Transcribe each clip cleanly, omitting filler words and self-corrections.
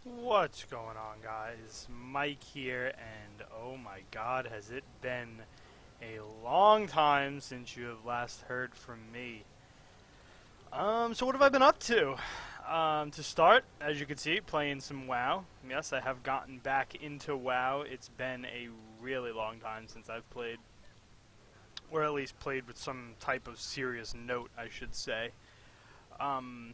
What's going on, guys? Mike here, and oh my god, has it been a long time since you have last heard from me. So what have I been up to? To start, as you can see, playing some WoW. Yes, I have gotten back into WoW. It's been a really long time since I've played, or at least played with some type of serious note, I should say. Um,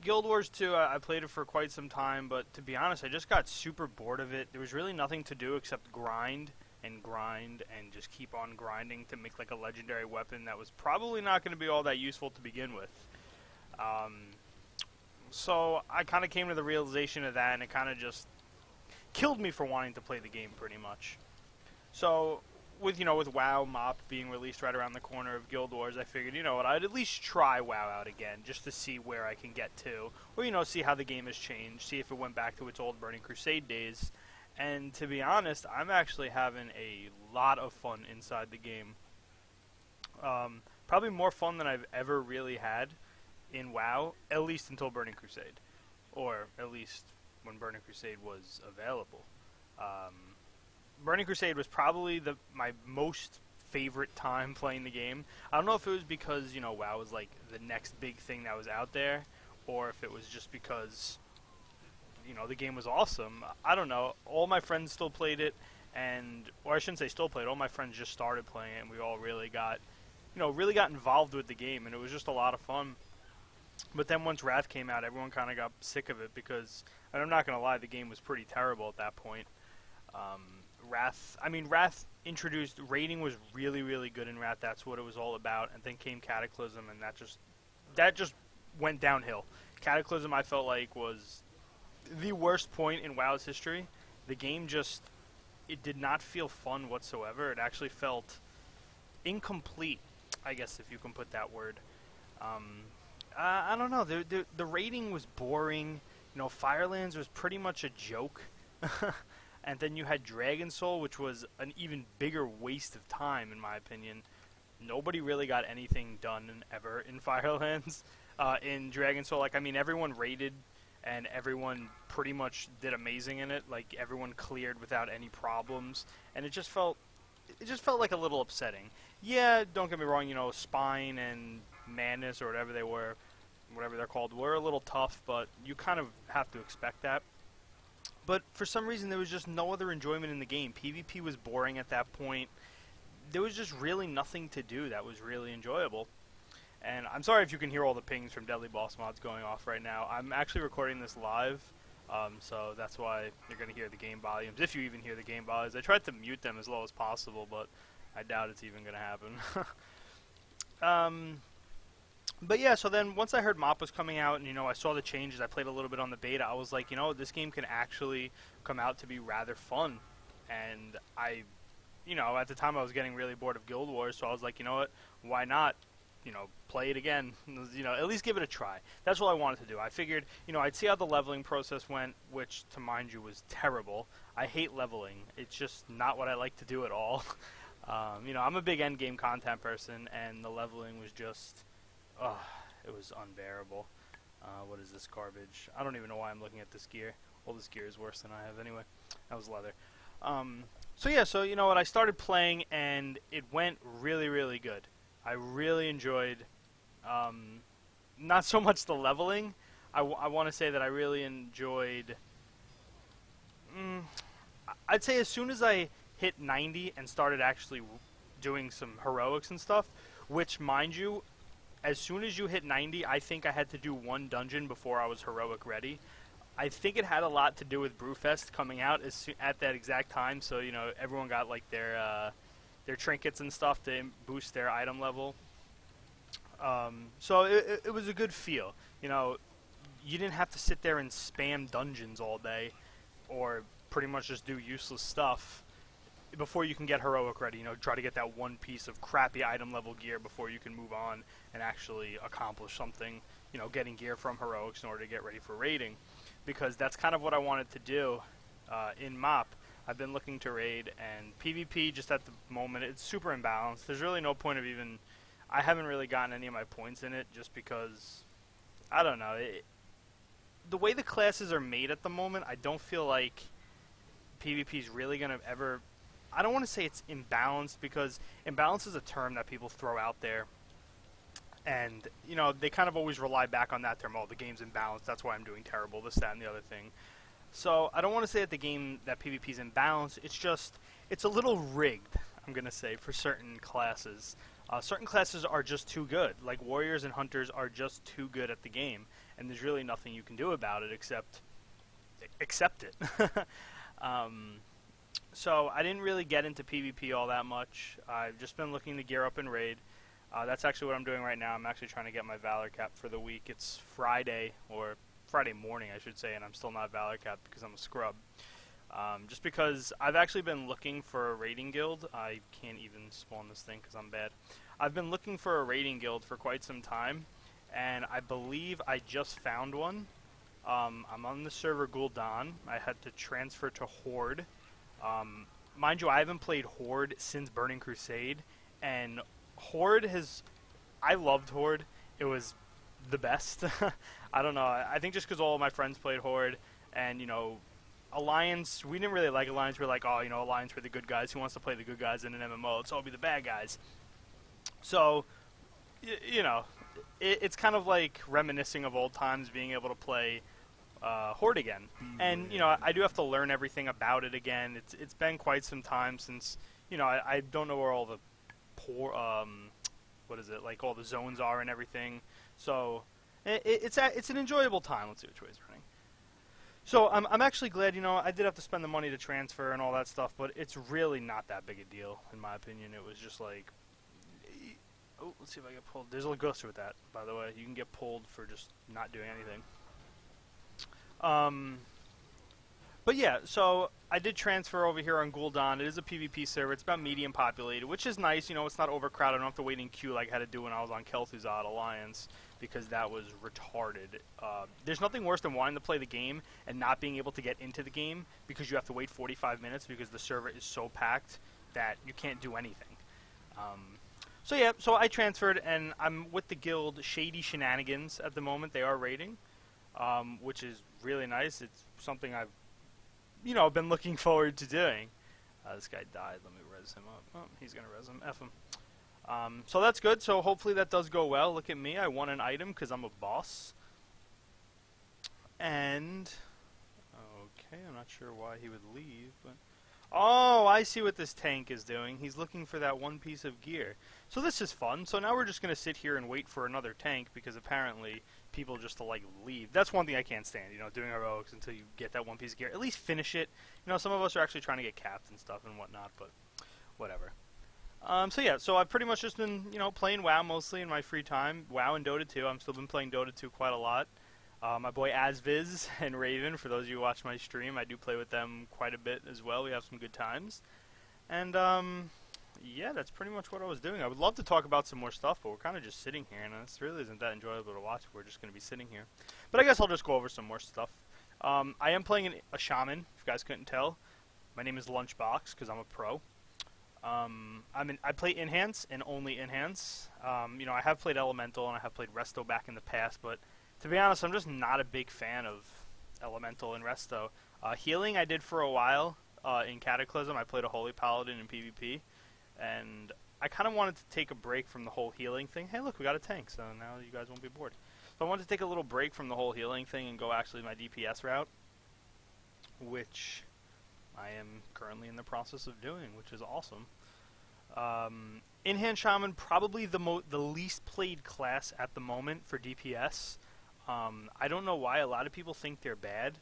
Guild Wars 2, I played it for quite some time, but to be honest, I just got super bored of it. There was really nothing to do except grind and grind and just keep on grinding to make like a legendary weapon that was probably not going to be all that useful to begin with. Um, so I kind of came to the realization of that, and it kind of just killed me for wanting to play the game pretty much. So with WoW Mop being released right around the corner of Guild Wars, I figured, you know what, I'd at least try WoW out again just to see where I can get to, or see how the game has changed, see if it went back to its old Burning Crusade days. And to be honest, I'm actually having a lot of fun inside the game. Probably more fun than I've ever really had in WoW, at least until Burning Crusade, or at least when Burning Crusade was available. Burning Crusade was probably my most favorite time playing the game. I don't know if it was because, WoW was like the next big thing that was out there, or if it was just because, the game was awesome. I don't know. All my friends still played it, or I shouldn't say still played. All my friends just started playing it, and we all really got involved with the game, and it was just a lot of fun. But then once Wrath came out, everyone kind of got sick of it because, and I'm not going to lie, the game was pretty terrible at that point. Wrath introduced raiding was really, really good in Wrath. That's what it was all about. And then came Cataclysm, and that just went downhill. Cataclysm, I felt like, was the worst point in WoW's history. The game it did not feel fun whatsoever. It actually felt incomplete, I guess, if you can put that word. I don't know. The raiding was boring. Firelands was pretty much a joke. And then you had Dragon Soul, which was an even bigger waste of time, in my opinion. Nobody really got anything done ever in Firelands. In Dragon Soul, everyone raided, and everyone pretty much did amazing in it. Like, everyone cleared without any problems, and it just felt like a little upsetting. Yeah, don't get me wrong. Spine and Madness, or whatever they're called, were a little tough, but you kind of have to expect that. But for some reason, there was just no other enjoyment in the game. PvP was boring at that point. There was just really nothing to do that was really enjoyable. And I'm sorry if you can hear all the pings from Deadly Boss Mods going off right now. I'm actually recording this live, so that's why you're going to hear the game volumes, if you even hear the game volumes. I tried to mute them as low as possible, but I doubt it's even going to happen. But yeah, so then once I heard Mop was coming out and, I saw the changes, I played a little bit on the beta, I was like, this game can actually come out to be rather fun. And at the time I was getting really bored of Guild Wars, so I was like, why not, play it again, at least give it a try. That's what I wanted to do. I figured, I'd see how the leveling process went, which, to mind you, was terrible. I hate leveling. It's just not what I like to do at all. I'm a big endgame content person, and the leveling was just... it was unbearable. What is this garbage? I don't even know why I'm looking at this gear. Well, this gear is worse than I have anyway. That was leather. So you know what? I started playing, and it went really, really good. I really enjoyed, not so much the leveling. I want to say that I really enjoyed... I'd say as soon as I hit 90 and started actually doing some heroics and stuff, which, mind you, as soon as you hit 90, I think I had to do one dungeon before I was heroic ready. I think it had a lot to do with Brewfest coming out at that exact time, so everyone got like their trinkets and stuff to boost their item level. So it was a good feel. You didn't have to sit there and spam dungeons all day, or pretty much just do useless stuff before you can get heroic ready. Try to get that one piece of crappy item level gear before you can move on and actually accomplish something, getting gear from heroics in order to get ready for raiding, because that's kind of what I wanted to do in MOP. I've been looking to raid, and PvP just at the moment, it's super imbalanced. There's really no point of even... I haven't really gotten any of my points in it just because, I don't know, the way the classes are made at the moment, I don't feel like PvP is really going to ever... I don't want to say it's imbalanced, because imbalance is a term that people throw out there. And, you know, they kind of always rely back on that term. Oh, the game's imbalanced, that's why I'm doing terrible, this, that, and the other thing. So I don't want to say that that PvP is imbalanced. It's just, it's a little rigged, I'm going to say, for certain classes. Certain classes are just too good. Like warriors and hunters are just too good at the game. And there's really nothing you can do about it except accept it. So I didn't really get into PvP all that much. I've just been looking to gear up in Raid. That's actually what I'm doing right now. I'm actually trying to get my Valor Cap for the week. It's Friday, or Friday morning, I should say, and I'm still not Valor Cap because I'm a scrub. Just because I've actually been looking for a raiding guild. I can't even spawn this thing because I'm bad. I've been looking for a raiding guild for quite some time, and I believe I just found one. I'm on the server Gul'dan. I had to transfer to Horde. Mind you, I haven't played Horde since Burning Crusade, and Horde has... I loved Horde. It was the best. I don't know. I think just because all of my friends played Horde, and, you know, Alliance, we didn't really like Alliance. We were like, oh, you know, Alliance were the good guys. Who wants to play the good guys in an MMO? Let's all be the bad guys. So, you know, it's kind of like reminiscing of old times, being able to play Horde again. And, you know, I do have to learn everything about it again. It's been quite some time since, you know, I don't know where all the what is it, like all the zones are and everything. So it's an enjoyable time. Let's see which way it's running. So I'm actually glad, you know, I did have to spend the money to transfer and all that stuff, but it's really not that big a deal, in my opinion. It was just like, oh, let's see if I get pulled. There's a little ghoster with that, by the way. You can get pulled for just not doing anything. But yeah, so I did transfer over here on Gul'dan. It is a PvP server. It's about medium populated, which is nice. You know, it's not overcrowded. I don't have to wait in queue like I had to do when I was on Kel'Thuzad Alliance, because that was retarded. There's nothing worse than wanting to play the game and not being able to get into the game because you have to wait 45 minutes because the server is so packed that you can't do anything. So yeah, so I transferred, and I'm with the guild Shady Shenanigans at the moment. They are raiding, which is really nice. It's something I've, you know, been looking forward to doing. This guy died. Let me res him up. Oh, he's going to res him. F him. So that's good. So hopefully that does go well. Look at me. I won an item because I'm a boss. And, okay, I'm not sure why he would leave, but... Oh, I see what this tank is doing. He's looking for that one piece of gear. So this is fun. So now we're just going to sit here and wait for another tank because apparently people just like leave. That's one thing I can't stand, you know, doing heroics until you get that one piece of gear. At least finish it. You know, some of us are actually trying to get capped and stuff and whatnot, but whatever. So yeah, so I've pretty much just been, you know, playing WoW mostly in my free time. WoW and Dota 2. I've still been playing Dota 2 quite a lot. My boy Asviz and Raven, for those of you who watch my stream, I do play with them quite a bit as well. We have some good times. And, yeah, that's pretty much what I was doing. I would love to talk about some more stuff, but we're kind of just sitting here, and this really isn't that enjoyable to watch. We're just going to be sitting here. But I guess I'll just go over some more stuff. I am playing a Shaman, if you guys couldn't tell. My name is Lunchbox, because I'm a pro. I play Enhance, and only Enhance. You know, I have played Elemental, and I have played Resto back in the past, but... to be honest, I'm just not a big fan of Elemental and Resto. Healing I did for a while in Cataclysm. I played a Holy Paladin in PvP. And I kind of wanted to take a break from the whole healing thing. Hey, look, we got a tank, so now you guys won't be bored. So I wanted to take a little break from the whole healing thing and go actually my DPS route, which I am currently in the process of doing, which is awesome. In-Hand Shaman, probably the least played class at the moment for DPS. I don't know why a lot of people think they're bad,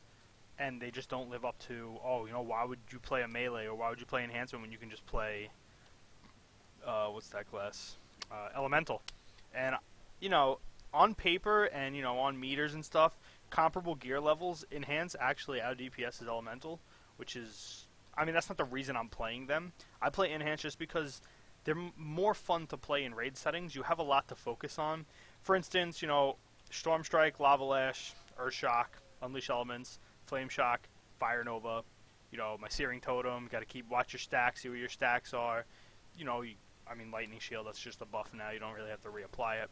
and they just don't live up to, oh, you know, why would you play a melee, or why would you play Enhancement when you can just play, what's that class? Elemental. And, you know, on paper and, you know, on meters and stuff, comparable gear levels, Enhance actually out DPS is Elemental, which is, I mean, that's not the reason I'm playing them. I play Enhance just because they're more fun to play in raid settings. You have a lot to focus on. For instance, you know, Storm Strike, Lava Lash, Earth Shock, Unleash Elements, Flame Shock, Fire Nova, you know, my Searing Totem, got to watch your stacks, see where your stacks are. You know, I mean, Lightning Shield, that's just a buff now, you don't really have to reapply it.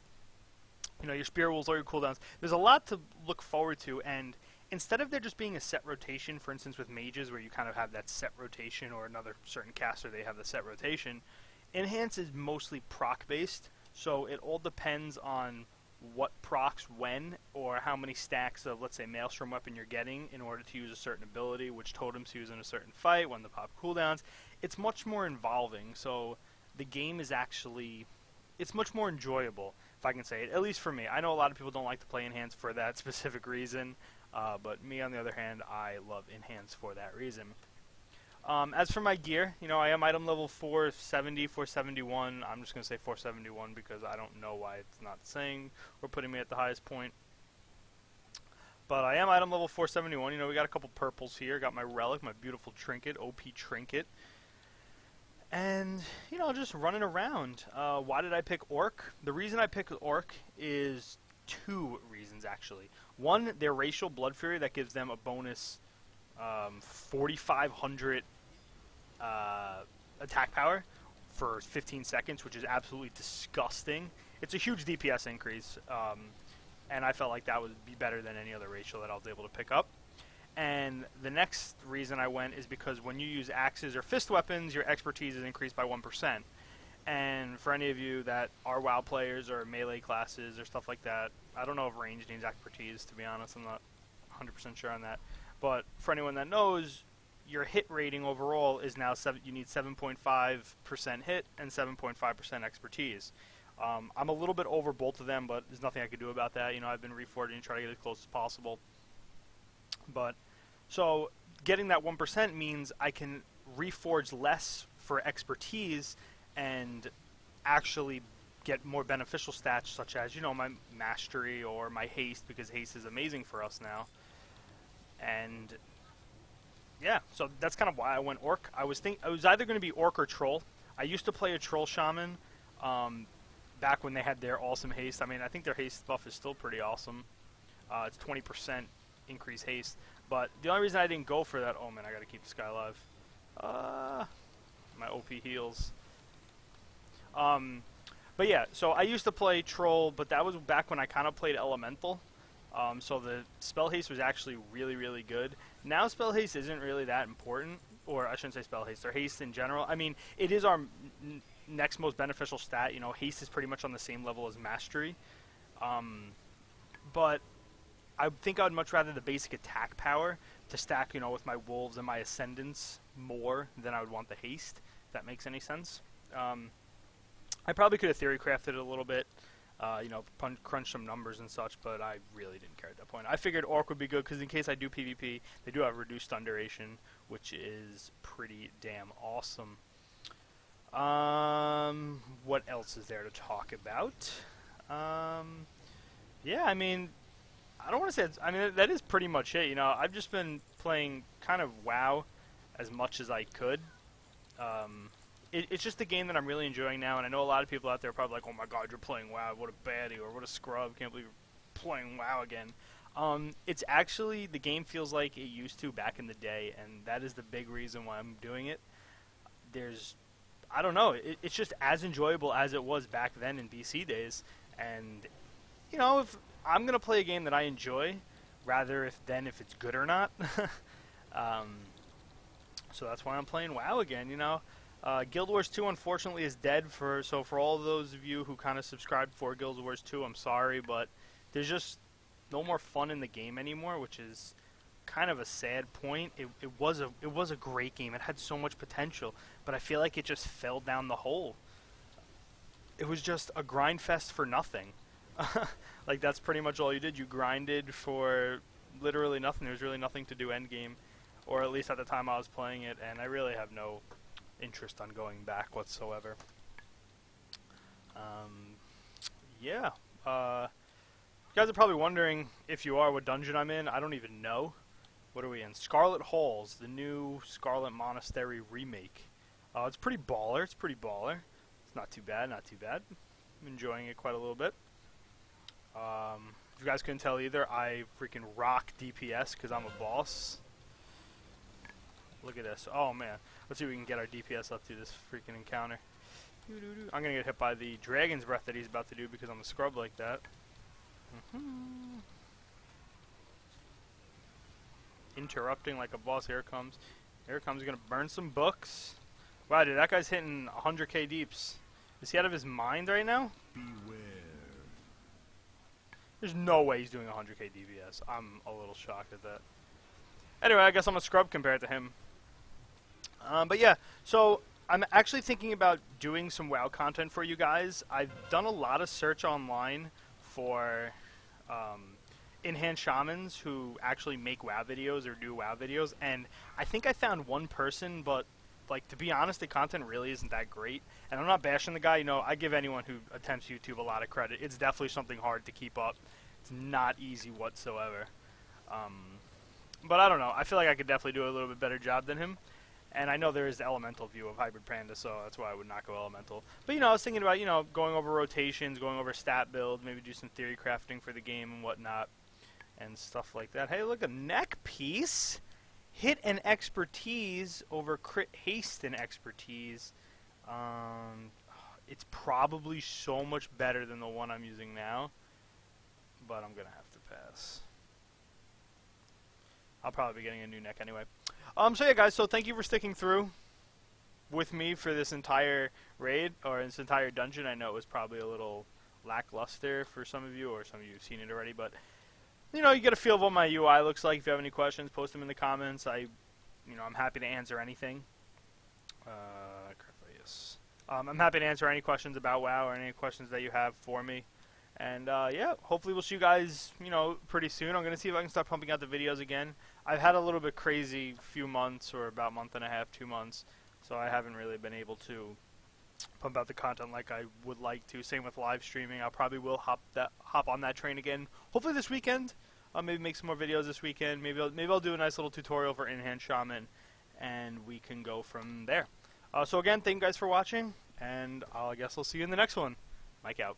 You know, your Spear Wolves are your cooldowns. There's a lot to look forward to, and instead of there just being a set rotation, for instance with mages where you kind of have that set rotation, or another certain caster they have the set rotation, Enhance is mostly proc based, so it all depends on what procs when, or how many stacks of, let's say, Maelstrom weapon you're getting in order to use a certain ability, which totems to use in a certain fight, when the pop cooldowns. It's much more involving, so the game is actually, it's much more enjoyable, if I can say it, at least for me. I know a lot of people don't like to play Enhance for that specific reason, but me, on the other hand, I love Enhance for that reason. As for my gear, you know, I am item level 470, 471. I'm just going to say 471 because I don't know why it's not saying or putting me at the highest point. But I am item level 471. You know, we got a couple purples here. Got my relic, my beautiful trinket, OP trinket. And, you know, just running around. Why did I pick Orc? The reason I picked Orc is two reasons, actually. One, their racial Blood Fury that gives them a bonus 4,500 attack power for 15 seconds, which is absolutely disgusting. It's a huge DPS increase, and I felt like that would be better than any other racial that I was able to pick up. And the next reason I went is because when you use axes or fist weapons, your expertise is increased by 1%. And for any of you that are WoW players or melee classes or stuff like that, I don't know if range needs expertise, to be honest. I'm not 100% sure on that. But for anyone that knows, your hit rating overall is now you need 7.5% hit and 7.5% expertise. I'm a little bit over both of them, but there's nothing I can do about that. You know, I've been reforging and trying to get as close as possible. But so getting that 1% means I can reforge less for expertise and actually get more beneficial stats, such as, you know, my mastery or my haste, because haste is amazing for us now. And yeah, so that's kind of why I went Orc. I was either going to be Orc or Troll. I used to play a Troll Shaman back when they had their awesome haste. I mean, I think their haste buff is still pretty awesome. It's 20% increase haste. But the only reason I didn't go for that... Oh, man, I got to keep this guy alive. My OP heals. But yeah, so I used to play Troll, but that was back when I kind of played Elemental. So the spell haste was actually really, really good. Now spell haste isn't really that important, or I shouldn't say spell haste, or haste in general. I mean, it is our next most beneficial stat. You know, haste is pretty much on the same level as mastery. But I think I would much rather the basic attack power to stack, you know, with my wolves and my ascendants more than I would want the haste, if that makes any sense. I probably could have theory crafted it a little bit. You know, crunch some numbers and such, but I really didn't care at that point. I figured Orc would be good, because in case I do PvP, they do have reduced stun duration, which is pretty damn awesome. What else is there to talk about? Yeah, I mean, I don't want to say I mean, that is pretty much it. You know, I've just been playing kind of WoW as much as I could. It's just a game that I'm really enjoying now, and I know a lot of people out there are probably like, oh my god, you're playing WoW, what a baddie, or what a scrub, can't believe you're playing WoW again. It's actually, the game feels like it used to back in the day, and that is the big reason why I'm doing it. I don't know, it's just as enjoyable as it was back then in BC days, and, you know, if I'm going to play a game that I enjoy, rather if it's good or not. So that's why I'm playing WoW again, you know. Guild Wars 2 unfortunately is dead, so for all of those of you who kind of subscribed for Guild Wars 2, I'm sorry, but there's just no more fun in the game anymore, which is kind of a sad point. It was a great game. It had so much potential, but I feel like it just fell down the hole. It was just a grind fest for nothing. Like, that's pretty much all you did. You grinded for literally nothing. There was really nothing to do endgame, or at least at the time I was playing it, and I really have no interest on going back whatsoever. Yeah. You guys are probably wondering, if you are, what dungeon I'm in. I don't even know. What are we in? Scarlet Halls, the new Scarlet Monastery remake. It's pretty baller. It's not too bad, not too bad. I'm enjoying it quite a little bit. If you guys couldn't tell either, I freaking rock DPS because I'm a boss. Look at this. Oh, man. Let's see if we can get our DPS up to this freaking encounter. I'm going to get hit by the Dragon's Breath that he's about to do because I'm a scrub like that. Mm-hmm. Interrupting like a boss. Here it comes. Here it comes. He's gonna burn some books. Wow, dude, that guy's hitting 100k deeps. Is he out of his mind right now? Beware. There's no way he's doing 100k DPS. I'm a little shocked at that. Anyway, I guess I'm a scrub compared to him. But yeah, so I'm actually thinking about doing some WoW content for you guys. I've done a lot of search online for Enhanced Shamans who actually make WoW videos or do WoW videos, and I think I found one person, but like, to be honest, the content really isn't that great. And I'm not bashing the guy. You know, I give anyone who attempts YouTube a lot of credit. It's definitely something hard to keep up. It's not easy whatsoever. But I don't know. I feel like I could definitely do a little bit better job than him. And I know there is the elemental view of Hybrid Panda, so that's why I would not go elemental. But, you know, I was thinking about, you know, going over rotations, going over stat builds, maybe do some theory crafting for the game and whatnot, and stuff like that. Hey, look, a neck piece. Hit and expertise over crit haste and expertise. It's probably so much better than the one I'm using now, but I'm going to have to pass. I'll probably be getting a new neck anyway. So yeah, guys, so thank you for sticking through with me for this entire raid, or this entire dungeon. I know it was probably a little lackluster for some of you, or some of you have seen it already, but you know, you get a feel of what my UI looks like. If you have any questions, post them in the comments. I'm happy to answer anything. I'm happy to answer any questions about WoW or any questions that you have for me. And yeah, hopefully we'll see you guys, you know, pretty soon. I'm gonna see if I can start pumping out the videos again. I've had a little bit crazy few months, or about a month and a half, 2 months, so I haven't really been able to pump out the content like I would like to. Same with live streaming. I probably will hop on that train again. Hopefully this weekend. I'll maybe make some more videos this weekend. Maybe I'll do a nice little tutorial for Enhanced Shaman, and we can go from there. So again, thank you guys for watching, and I guess I'll see you in the next one. Mike out.